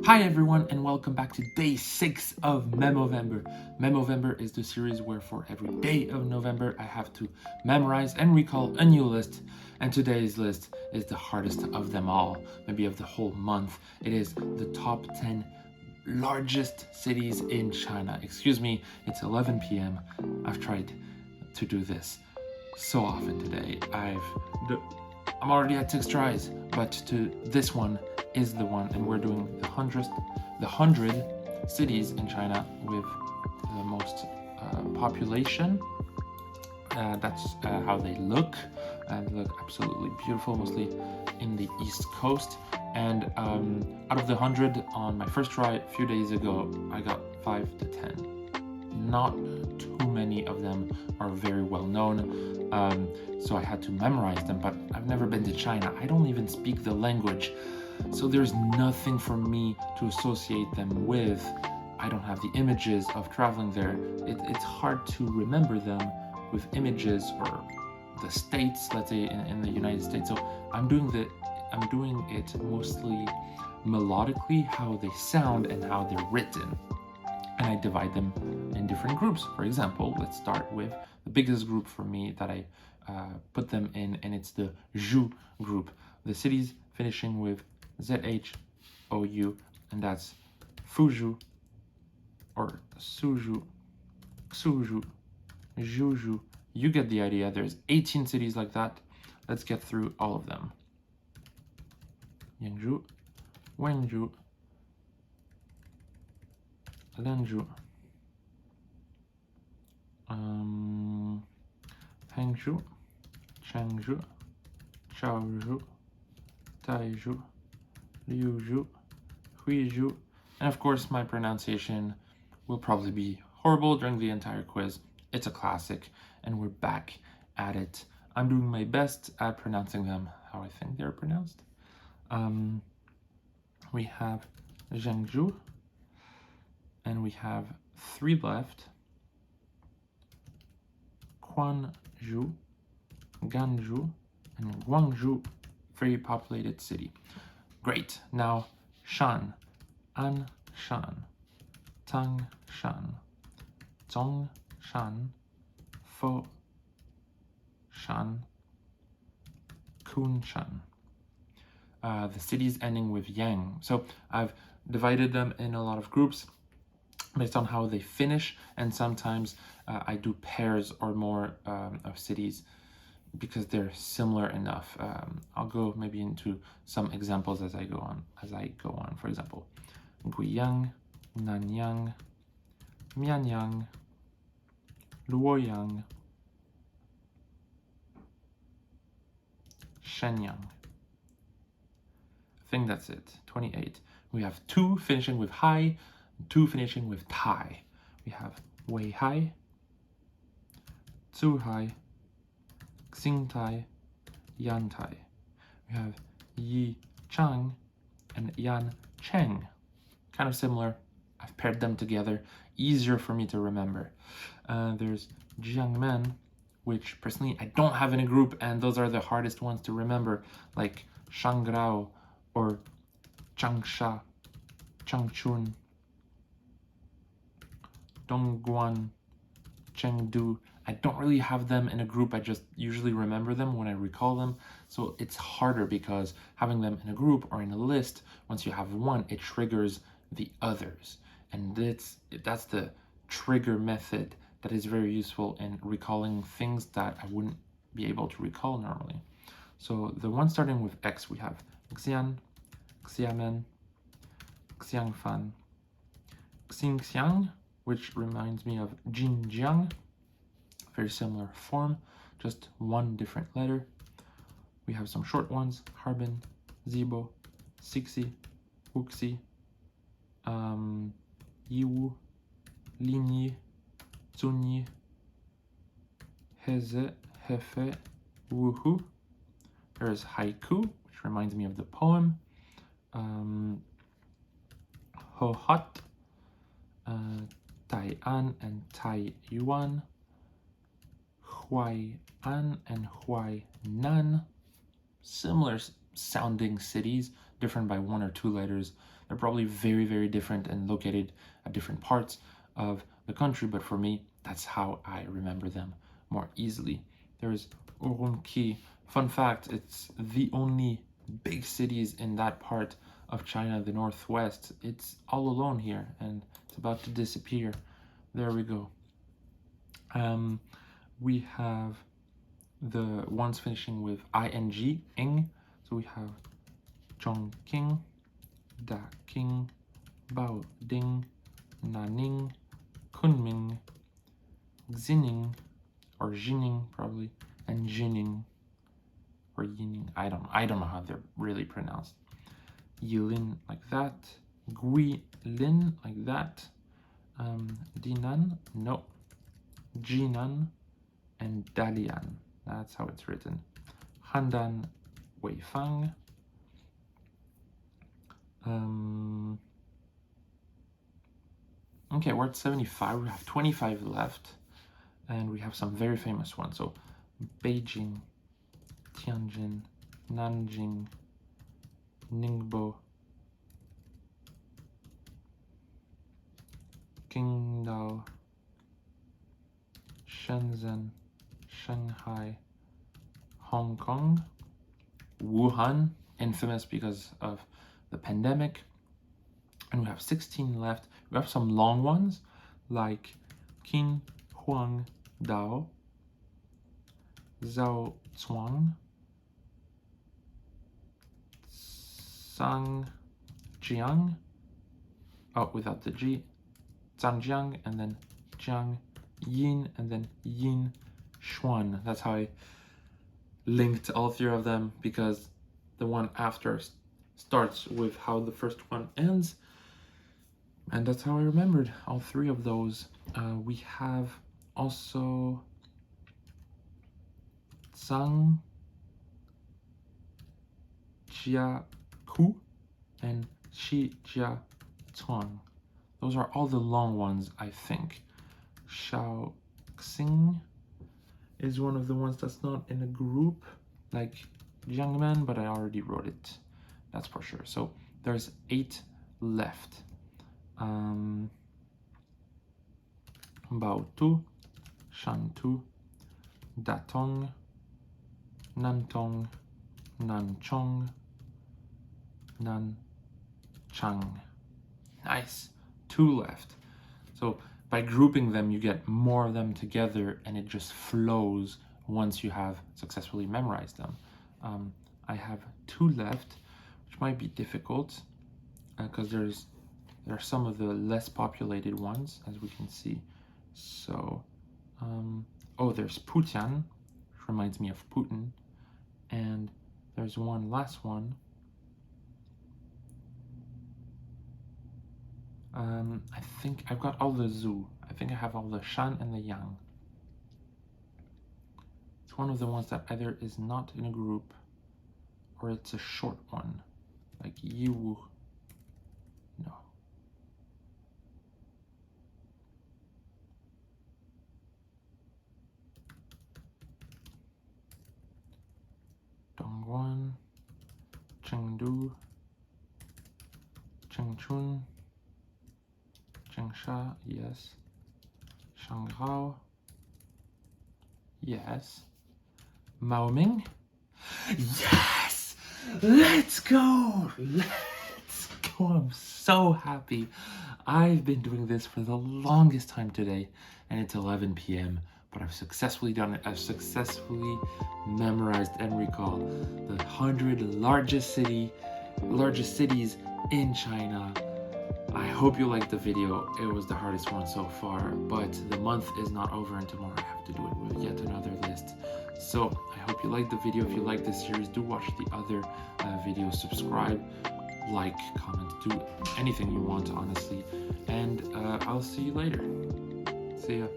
Hi everyone and welcome back to day 6 of Memovember. Memovember is the series where for every day of November I have to memorize and recall a new list, and today's list is the hardest of them all, maybe of the whole month. It is the top 10 largest cities in China. Excuse me, it's 11 p.m. I've tried to do this so often today. I'm already at 6 tries, but this one is the one, and we're doing the 100 cities in China with the most population. That's how they look. They look absolutely beautiful, mostly in the East Coast. And out of the 100 on my first try a few days ago, I got 5 to 10. Not too many of them are very well known, so I had to memorize them, but I've never been to China. I don't even speak the language, so there's nothing for me to associate them with. I don't have the images of traveling there. It's hard to remember them with images or the states, let's say in the United States. So I'm doing it mostly melodically, how they sound and how they're written. And I divide them in different groups. For example, let's start with the biggest group for me that I put them in, and it's the Zhu group. The cities finishing with ZHOU, and that's Fuzhou, or Suzhou, Xuzhou, Zhuzhou. You get the idea. There's 18 cities like that. Let's get through all of them. Yangzhou, Wenzhou, Lanzhou, Hangzhou, Changzhou, Chaozhou, Taizhou, Liuzhou, Huizhou, and of course my pronunciation will probably be horrible during the entire quiz. It's a classic, and we're back at it. I'm doing my best at pronouncing them how I think they're pronounced. We have Zhengzhou, and we have 3 left: Quanzhou, Ganzhou, and Guangzhou, very populated city. Great. Now Shan, Anshan, Tangshan, Zongshan, Foshan, Kunshan. The cities ending with Yang. So I've divided them in a lot of groups based on how they finish, and sometimes I do pairs or more of cities because they're similar enough. I'll go maybe into some examples as I go on. For example, Guiyang, Nanyang, Mianyang, Luoyang, Shenyang. I think that's it. 28. We have 2 finishing with Hai, 2 finishing with Tai. We have Weihai, Zhuhai, Xingtai, Yantai. We have Yichang and Yancheng. Kind of similar. I've paired them together. Easier for me to remember. There's Jiangmen, which personally I don't have in a group, and those are the hardest ones to remember, like Shangrao or Changsha, Changchun, Dongguan, Chengdu. I don't really have them in a group. I just usually remember them when I recall them. So it's harder because having them in a group or in a list, once you have one, it triggers the others. And that's the trigger method that is very useful in recalling things that I wouldn't be able to recall normally. So the one starting with X, we have Xian, Xiamen, Xiangfan, Xinxiang, which reminds me of Jinjiang. Very similar form, just one different letter. We have some short ones: Harbin, Zibo, Sixi, Wuxi, Yiwu, Linyi, Zunyi, Heze, Hefe, Wuhu. There's Haiku, which reminds me of the poem. Hohot, Tai'an and Taiyuan, Huai'an and Huainan. Similar sounding cities, different by 1 or 2 letters. They're probably very, very different and located at different parts of the country, but for me, that's how I remember them more easily. There's Urumqi. Fun fact, it's the only big cities in that part of China, the northwest. It's all alone here, and it's about to disappear. There we go. We have the ones finishing with ing, ing. So we have Chongqing, Daqing, Baoding, Nanning, Kunming, Xining, or Jining probably, and Jining, or Yining. I don't know how they're really pronounced. Yilin like that, Guilin like that, Dinan, no, Jinan, and Dalian. That's how it's written. Handan, Weifang. Okay, we're at 75. We have 25 left, and we have some very famous ones. So Beijing, Tianjin, Nanjing, Ningbo, Qingdao, Shenzhen, Shanghai, Hong Kong, Wuhan, infamous because of the pandemic, and we have 16 left. We have some long ones like Qin Huang Dao, Zhao Cuang, Zhangjiang, oh, without the G, Zhangjiang, and then Jiang Yin, and then Yin Xuan. That's how I linked all three of them, because the one after starts with how the first one ends, and that's how I remembered all three of those. We have also Zhang Jiaku and Shi Jia Cuang. Those are all the long ones, I think. Shao Xing is one of the ones that's not in a group like Jiangmen, but I already wrote it, that's for sure. So there's 8 left. Baotu, Shantu, Datong, Nantong, Nanchong, Nanchang. Nice, 2 left. So by grouping them, you get more of them together, and it just flows once you have successfully memorized them. I have 2 left, which might be difficult because there are some of the less populated ones, as we can see. So, oh, there's Putian, which reminds me of Putin, and there's one last one. I think I've got all the Zhu. I think I have all the Shan and the Yang. It's one of the ones that either is not in a group or it's a short one, like Yiwu. No. Dongguan, Chengdu, Chengchun, Changsha, yes. Shanghao, yes. Maoming, yes! Let's go! Let's go! I'm so happy. I've been doing this for the longest time today, and it's 11 p.m., but I've successfully done it. I've successfully memorized and recalled the 100 largest cities in China. I hope you liked the video. It was the hardest one so far, but the month is not over, and tomorrow I have to do it with yet another list. So I hope you liked the video. If you like this series, do watch the other videos, subscribe, like, comment, do anything you want, honestly. And I'll see you later. See ya.